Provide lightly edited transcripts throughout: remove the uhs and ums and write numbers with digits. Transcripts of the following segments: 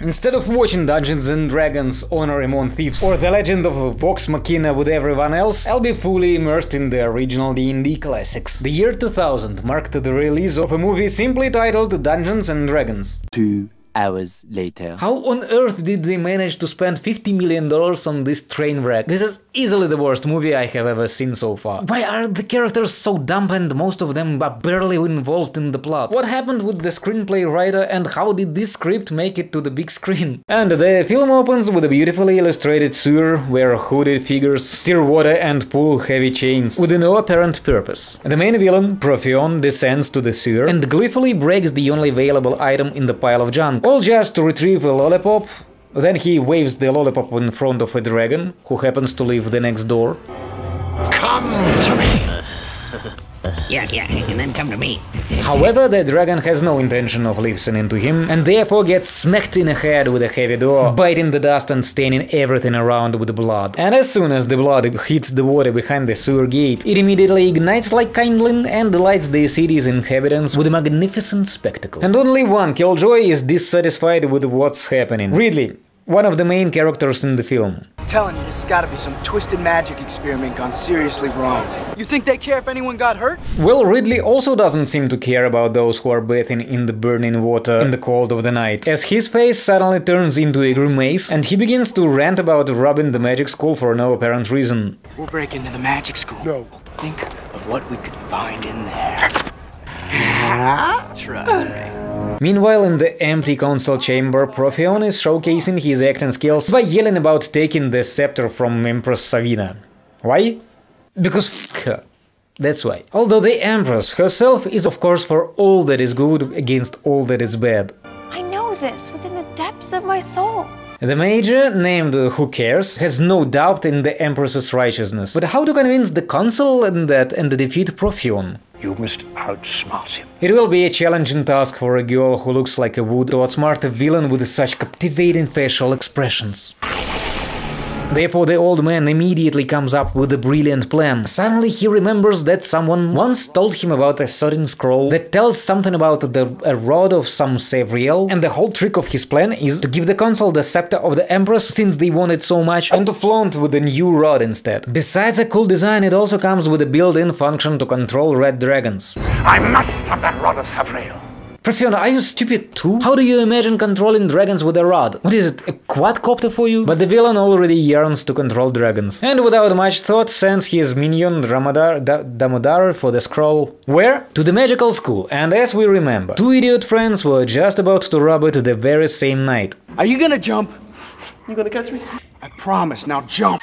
Instead of watching Dungeons and Dragons, Honor Among Thieves or The Legend of Vox Machina with everyone else, I'll be fully immersed in the original D&D classics. The year 2000 marked the release of a movie simply titled Dungeons and Dragons. 2 hours later. How on earth did they manage to spend $50 million on this train wreck? This is easily the worst movie I have ever seen so far. Why are the characters so dumb and most of them are barely involved in the plot? What happened with the screenplay writer and how did this script make it to the big screen? And the film opens with a beautifully illustrated sewer where hooded figures steer water and pull heavy chains with no apparent purpose. The main villain, Prophion, descends to the sewer and gleefully breaks the only available item in the pile of junk, all just to retrieve a lollipop. Then he waves the lollipop in front of a dragon, who happens to live the next door. Come to me! Yeah, and then come to me. However, the dragon has no intention of listening to him, and therefore gets smacked in the head with a heavy door, biting the dust and staining everything around with blood. And as soon as the blood hits the water behind the sewer gate, it immediately ignites like kindling and delights the city's inhabitants with a magnificent spectacle. And only one Killjoy is dissatisfied with what's happening. Ridley, one of the main characters in the film. I'm telling you, this has got to be some twisted magic experiment gone seriously wrong. You think they care if anyone got hurt? Well, Ridley also doesn't seem to care about those who are bathing in the burning water in the cold of the night, as his face suddenly turns into a grimace and he begins to rant about robbing the magic school for no apparent reason. We'll break into the magic school. No. Think of what we could find in there. Trust me. Meanwhile, in the empty council chamber, Prophion is showcasing his acting skills by yelling about taking the scepter from Empress Savina. Why? Because f*** her. That's why. Although the Empress herself is of course for all that is good against all that is bad. I know this within the depths of my soul. The Major, named Who Cares, has no doubt in the Empress's righteousness. But how to convince the Council and defeat Prophion? You must outsmart him. It will be a challenging task for a girl who looks like a wood to outsmart a villain with such captivating facial expressions. Therefore, the old man immediately comes up with a brilliant plan. Suddenly he remembers that someone once told him about a certain scroll that tells something about a rod of some Savriel, and the whole trick of his plan is to give the Council the scepter of the Empress since they want it so much, and to flaunt with the new rod instead. Besides a cool design, it also comes with a built-in function to control red dragons. I must have that rod of Savriel. Prophion, are you stupid too? How do you imagine controlling dragons with a rod? What is it, a quadcopter for you? But the villain already yearns to control dragons, and without much thought sends his minion Damodar for the scroll. Where? To the magical school, and as we remember, two idiot friends were just about to rob it the very same night. Are you gonna jump? You gonna catch me? I promise, now jump!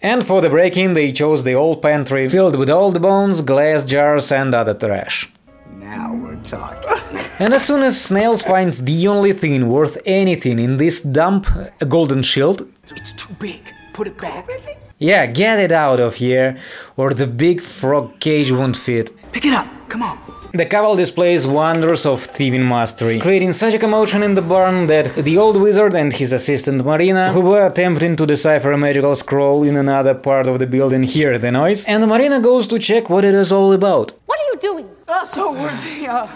And for the break-in they chose the old pantry, filled with old bones, glass jars and other trash. Now we're talking. And as soon as Snails finds the only thing worth anything in this dump, a golden shield... It's too big. Put it back. Yeah, get it out of here, or the big frog cage won't fit. Pick it up. Come on. The couple displays wonders of thieving mastery, creating such a commotion in the barn that the old wizard and his assistant Marina, who were attempting to decipher a magical scroll in another part of the building, hear the noise, and Marina goes to check what it is all about. What are you doing? So we're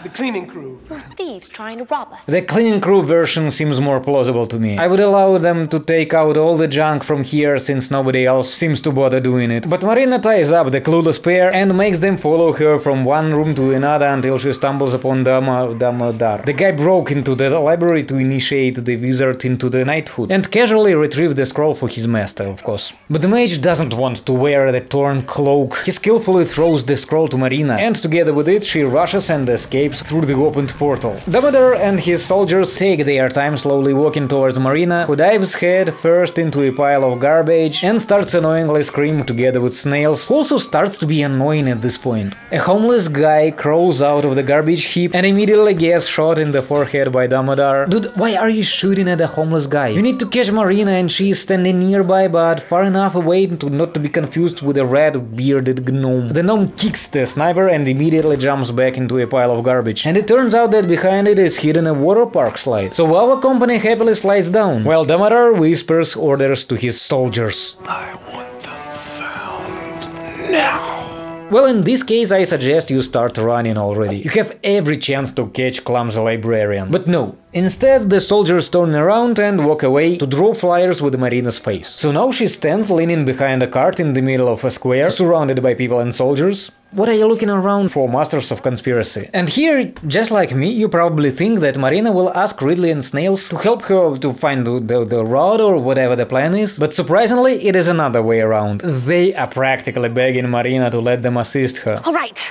The cleaning crew. We're thieves trying to rob us. The cleaning crew version seems more plausible to me. I would allow them to take out all the junk from here since nobody else seems to bother doing it. But Marina ties up the clueless pair and makes them follow her from one room to another until she stumbles upon Damodar. The guy broke into the library to initiate the wizard into the knighthood and casually retrieved the scroll for his master, of course. But the mage doesn't want to wear the torn cloak. He skillfully throws the scroll to Marina, and together with it she rushes and escapes through the opened portal. Damodar and his soldiers take their time slowly walking towards Marina, who dives head first into a pile of garbage and starts annoyingly screaming together with Snails, who also starts to be annoying at this point. A homeless guy crawls out of the garbage heap and immediately gets shot in the forehead by Damodar. Dude, why are you shooting at a homeless guy? You need to catch Marina and she is standing nearby but far enough away not to be confused with a red bearded gnome. The gnome kicks the sniper and immediately jumps back into a pile of garbage, and it turns out that behind it is hidden a water park slide. So our company happily slides down, while Damodar whispers orders to his soldiers. I want them found now. Well, in this case I suggest you start running already. You have every chance to catch clumsy librarian. But no, Instead, the soldiers turn around and walk away to draw flyers with Marina's face. So now she stands leaning behind a cart in the middle of a square, surrounded by people and soldiers. What are you looking around for, Masters of Conspiracy? And here, just like me, you probably think that Marina will ask Ridley and Snails to help her to find the road or whatever the plan is, but surprisingly, it is another way around. They are practically begging Marina to let them assist her. Alright,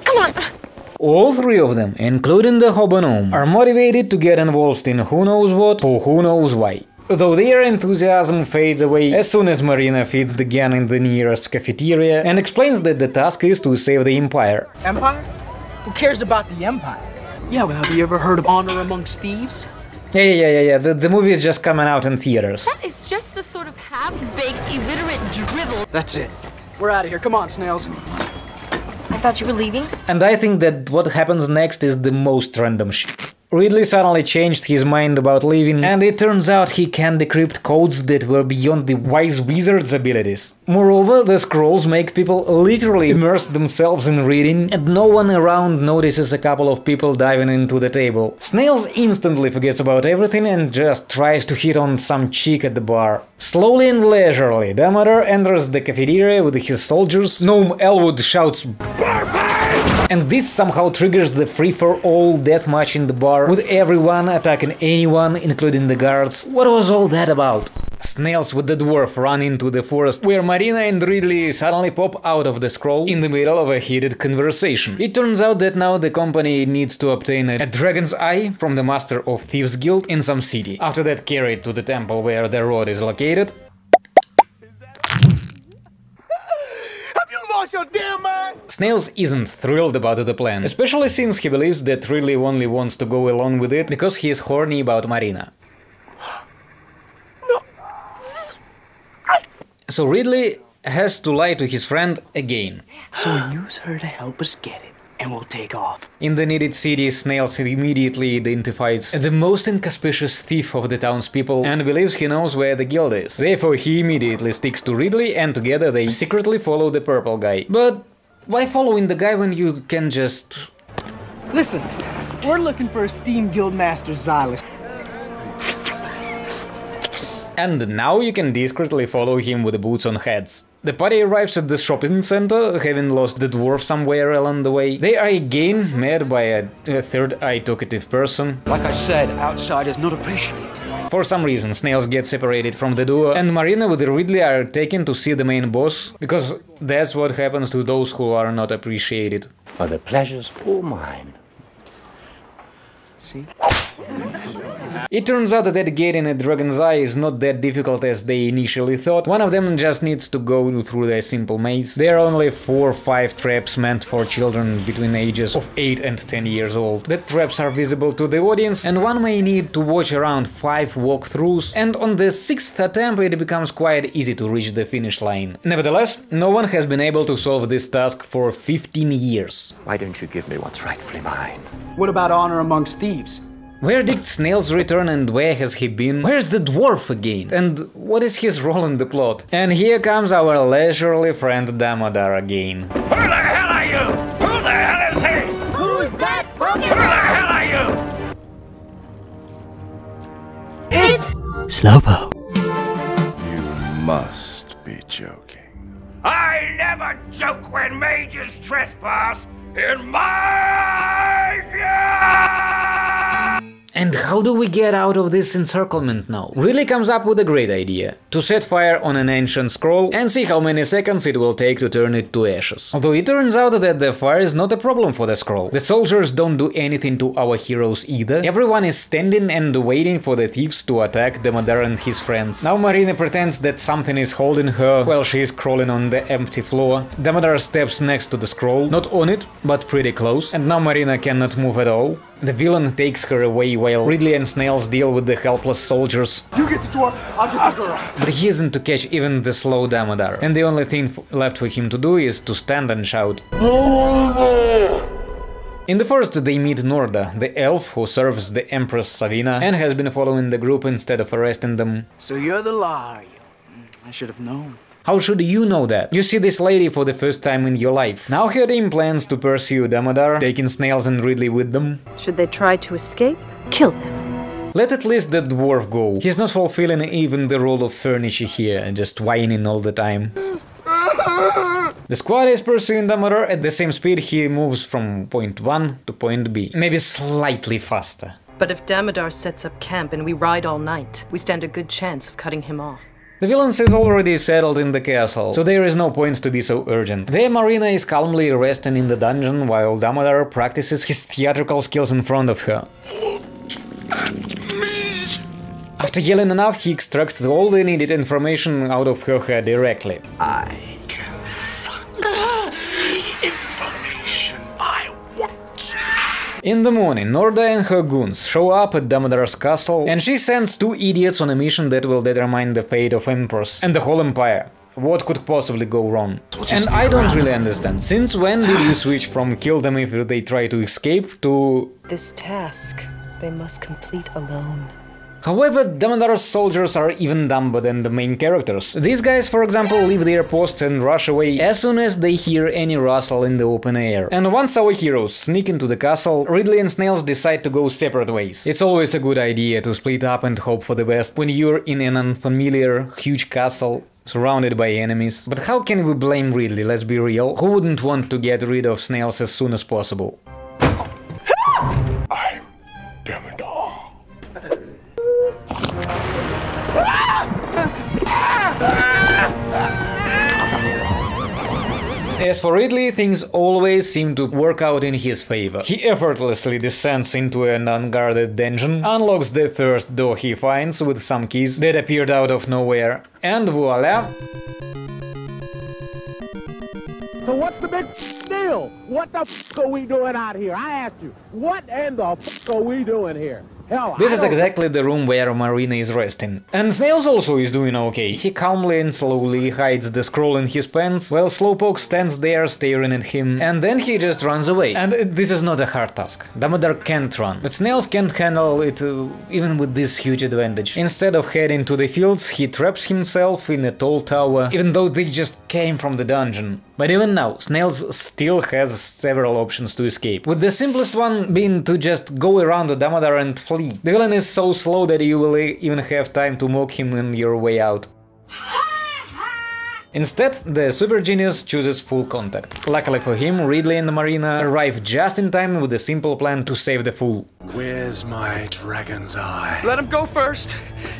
come on. All three of them, including the Hobonom, are motivated to get involved in who knows what for who knows why. Though their enthusiasm fades away as soon as Marina feeds the gang in the nearest cafeteria and explains that the task is to save the Empire. Empire? Who cares about the Empire? Yeah, well, have you ever heard of Honor Amongst Thieves? Yeah. The movie is just coming out in theaters. That is just the sort of half-baked, illiterate drivel. That's it. We're out of here. Come on, Snails. I thought you were leaving. And I think that what happens next is the most random shit. Ridley suddenly changed his mind about leaving, and it turns out he can decrypt codes that were beyond the wise wizard's abilities. Moreover, the scrolls make people literally immerse themselves in reading, and no one around notices a couple of people diving into the table. Snails instantly forgets about everything and just tries to hit on some chick at the bar. Slowly and leisurely, Damodar enters the cafeteria with his soldiers. Gnome Elwood shouts "Perfect!" And this somehow triggers the free-for-all deathmatch in the bar, with everyone attacking anyone, including the guards. What was all that about? Snails with the dwarf run into the forest, where Marina and Ridley suddenly pop out of the scroll in the middle of a heated conversation. It turns out that now the company needs to obtain a dragon's eye from the Master of Thieves Guild in some city. After that, carry it to the temple where the rod is located. Your damn mind. Snails isn't thrilled about the plan, especially since he believes that Ridley only wants to go along with it because he is horny about Marina. No. So Ridley has to lie to his friend again. So use her to help us get it, and we'll take off. In the needed city, Snails immediately identifies the most inconspicuous thief of the townspeople and believes he knows where the guild is. Therefore, he immediately sticks to Ridley, and together they secretly follow the purple guy. But why following the guy when you can just... Listen, we're looking for Esteemed Guildmaster Xylus. And now you can discreetly follow him with the boots on heads. The party arrives at the shopping center, having lost the dwarf somewhere along the way. They are again met by a third-eye talkative person. Like I said, outsiders not appreciated. For some reason, Snails get separated from the duo, and Marina with Ridley are taken to see the main boss, because that's what happens to those who are not appreciated. For the pleasure's all mine. See? It turns out that getting a dragon's eye is not that difficult as they initially thought. One of them just needs to go through the simple maze. There are only 4 or 5 traps meant for children between the ages of 8 and 10 years old. The traps are visible to the audience, and one may need to watch around 5 walkthroughs, and on the 6th attempt it becomes quite easy to reach the finish line. Nevertheless, no one has been able to solve this task for 15 years. Why don't you give me what's rightfully mine? What about Honor Amongst Thieves? Where did Snails return and where has he been? Where's the dwarf again? And what is his role in the plot? And here comes our leisurely friend Damodar again. Who the hell are you? Who the hell is he? Who's that Pokemon? Who the hell are you? It's Slowpoke. You must be joking. I never joke when mages trespass in my guild! And how do we get out of this encirclement now? Ridley comes up with a great idea. To set fire on an ancient scroll and see how many seconds it will take to turn it to ashes. Although it turns out that the fire is not a problem for the scroll. The soldiers don't do anything to our heroes either. Everyone is standing and waiting for the thieves to attack Damodar and his friends. Now Marina pretends that something is holding her while she is crawling on the empty floor. Damodar steps next to the scroll, not on it, but pretty close, and now Marina cannot move at all. The villain takes her away while Ridley and Snails deal with the helpless soldiers. You get the dwarf, I'll get the girl. But he isn't to catch even the slow Damodar, and the only thing left for him to do is to stand and shout. In the forest they meet Norda, the elf who serves the Empress Savina and has been following the group instead of arresting them. So you're the law, are you? I should have known. How should you know that? You see this lady for the first time in your life. Now her team plans to pursue Damodar, taking Snails and Ridley with them. Should they try to escape? Kill them. Let at least the dwarf go. He's not fulfilling even the role of furniture here, just whining all the time. The squad is pursuing Damodar at the same speed he moves from point 1 to point B, maybe slightly faster. But if Damodar sets up camp and we ride all night, we stand a good chance of cutting him off. The villains is already settled in the castle, so there is no point to be so urgent. There Marina is calmly resting in the dungeon while Damodar practices his theatrical skills in front of her. After yelling enough, he extracts all the needed information out of her head directly. I can suck the information I want. In the morning, Norda and her goons show up at Damodar's castle, and she sends 2 idiots on a mission that will determine the fate of Empress and the whole empire. What could possibly go wrong? And I don't really understand, since when did you switch from kill them if they try to escape to... This task they must complete alone. However, Damodar's soldiers are even dumber than the main characters. These guys, for example, leave their posts and rush away as soon as they hear any rustle in the open air. And once our heroes sneak into the castle, Ridley and Snails decide to go separate ways. It's always a good idea to split up and hope for the best when you're in an unfamiliar, huge castle surrounded by enemies. But how can we blame Ridley, let's be real? Who wouldn't want to get rid of Snails as soon as possible? I'm Damodar. As for Ridley, things always seem to work out in his favor. He effortlessly descends into an unguarded dungeon, unlocks the first door he finds with some keys that appeared out of nowhere, and voila! So what's the big deal? What the f are we doing out here? I asked you, what in the f are we doing here? Hell, this is exactly the room where Marina is resting. And Snails also is doing okay. He calmly and slowly hides the scroll in his pants, while Slowpoke stands there staring at him, and then he just runs away. And this is not a hard task. Damodar can't run, but Snails can't handle it even with this huge advantage. Instead of heading to the fields, he traps himself in a tall tower, even though they just came from the dungeon. But even now, Snails still has several options to escape, with the simplest one being to just go around the Damodar and flee. The villain is so slow that you will even have time to mock him on your way out. Instead, the super genius chooses full contact. Luckily for him, Ridley and Marina arrive just in time with a simple plan to save the fool. Where's my dragon's eye? Let him go first,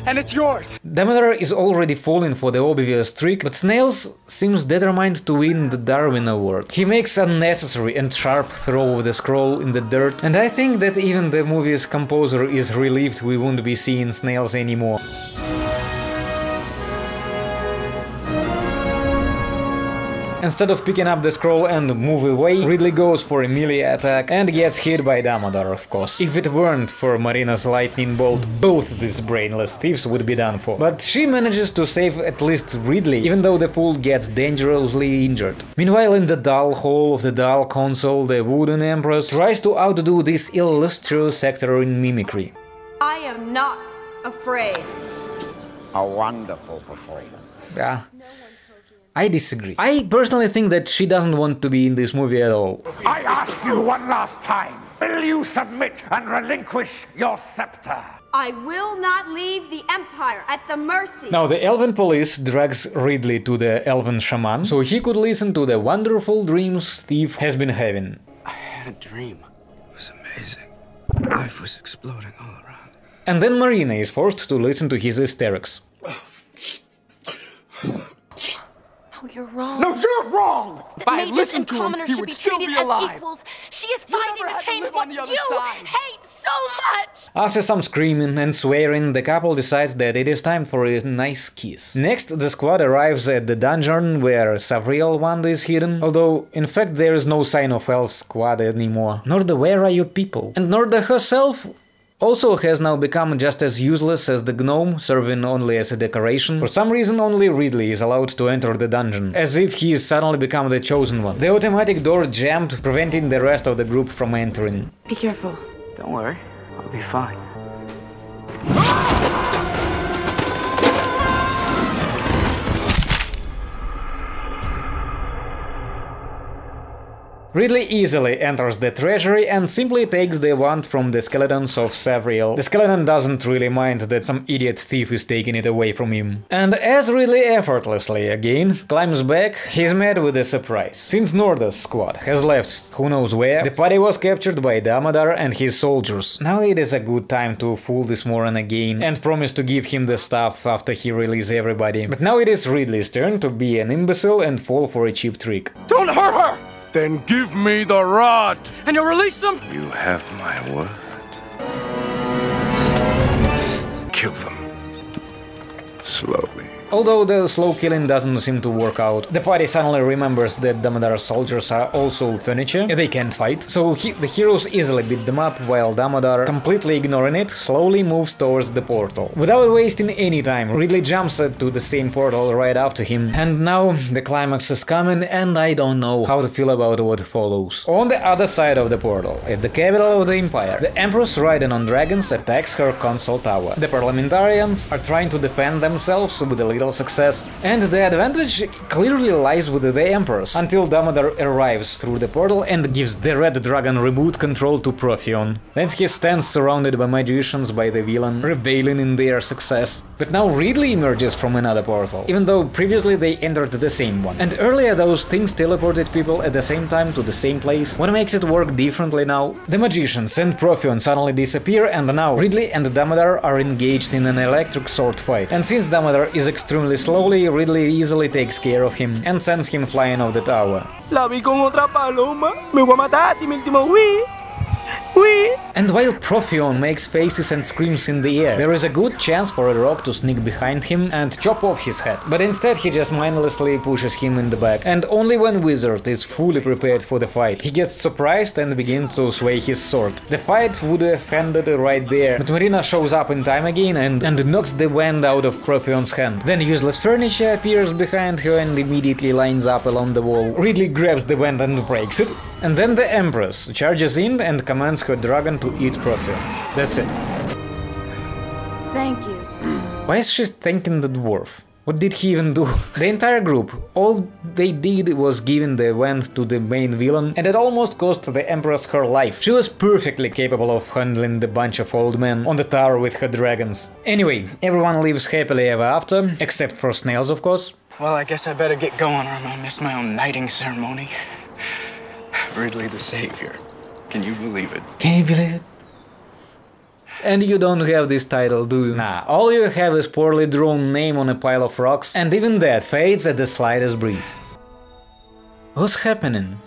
and it's yours. Damodar is already falling for the obvious trick, but Snails seems determined to win the Darwin Award. He makes unnecessary and sharp throw of the scroll in the dirt, and I think that even the movie's composer is relieved we won't be seeing Snails anymore. Instead of picking up the scroll and move away, Ridley goes for a melee attack and gets hit by Damodar, of course. If it weren't for Marina's lightning bolt, both these brainless thieves would be done for. But she manages to save at least Ridley, even though the fool gets dangerously injured. Meanwhile, in the dull hall of the dull console, the wooden Empress tries to outdo this illustrious actor in mimicry. I am not afraid. A wonderful performance. Yeah. I disagree. I personally think that she doesn't want to be in this movie at all. I ask you one last time. Will you submit and relinquish your scepter? I will not leave the Empire at the mercy. Now the elven police drags Ridley to the elven shaman, so he could listen to the wonderful dreams thief has been having. I had a dream. It was amazing. Life was exploding all around. And then Marina is forced to listen to his hysterics. No, you're wrong. No, you're wrong! If I had Mages listened and to him, commoners he should would be still treated be as alive. equals. She is fighting to change live what on the other you side. hate so much. After some screaming and swearing, the couple decides that it is time for a nice kiss. Next, the squad arrives at the dungeon where Savriel Wand is hidden, although in fact there is no sign of Elf Squad anymore. Norda, where are your people? And Norda herself also has now become just as useless as the gnome, serving only as a decoration. For some reason only Ridley is allowed to enter the dungeon, as if he has suddenly become the chosen one. The automatic door jammed, preventing the rest of the group from entering. Be careful. Don't worry, I'll be fine. Ridley easily enters the treasury and simply takes the wand from the skeletons of Savriel. The skeleton doesn't really mind that some idiot thief is taking it away from him. And as Ridley effortlessly again climbs back, he's met with a surprise. Since Norda's squad has left who knows where, the party was captured by Damodar and his soldiers. Now it is a good time to fool this moron again and promise to give him the stuff after he releases everybody. But now it is Ridley's turn to be an imbecile and fall for a cheap trick. Don't hurt her! Then give me the rod! And you'll release them? You have my word. Kill them. Slowly. Although the slow killing doesn't seem to work out, the party suddenly remembers that Damodar's soldiers are also furniture, they can't fight, so the heroes easily beat them up while Damodar, completely ignoring it, slowly moves towards the portal. Without wasting any time, Ridley jumps to the same portal right after him, and now the climax is coming and I don't know how to feel about what follows. On the other side of the portal, at the capital of the Empire, the Empress riding on dragons attacks her console tower. The parliamentarians are trying to defend themselves with a little success, and the advantage clearly lies with the Empress, until Damodar arrives through the portal and gives the Red Dragon reboot control to Profion. Then he stands surrounded by magicians by the villain, reveling in their success. But now Ridley emerges from another portal, even though previously they entered the same one. And earlier those things teleported people at the same time to the same place. What makes it work differently now? The magicians and Profion suddenly disappear, and now Ridley and Damodar are engaged in an electric sword fight. And since Damodar is extremely slowly, Ridley easily takes care of him and sends him flying off the tower. La vi con otra paloma. Me voy a matar, mi último wee. Wee. And while Profion makes faces and screams in the air, there is a good chance for a rock to sneak behind him and chop off his head. But instead he just mindlessly pushes him in the back, and only when Wizard is fully prepared for the fight, he gets surprised and begins to sway his sword. The fight would have ended right there, but Marina shows up in time again and knocks the wand out of Profion's hand. Then useless furniture appears behind her and immediately lines up along the wall. Ridley grabs the wand and breaks it, and then the Empress charges in and commands her dragon to eat Profion. That's it. Thank you. Why is she thanking the dwarf? What did he even do? The entire group, all they did was giving the wand to the main villain, and it almost cost the Empress her life. She was perfectly capable of handling the bunch of old men on the tower with her dragons. Anyway, everyone lives happily ever after, except for Snails, of course. Well, I guess I better get going or I'm gonna miss my own knighting ceremony. Ridley the Savior. Can you believe it? Can you believe it? And you don't have this title, do you? Nah, all you have is poorly drawn name on a pile of rocks, and even that fades at the slightest breeze. What's happening?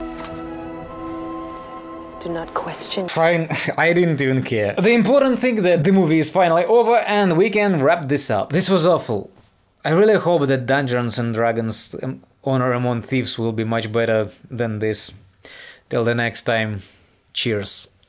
Do not question. Fine, I didn't even care. The important thing that the movie is finally over and we can wrap this up. This was awful. I really hope that Dungeons and Dragons Honor Among Thieves will be much better than this. Till the next time, cheers.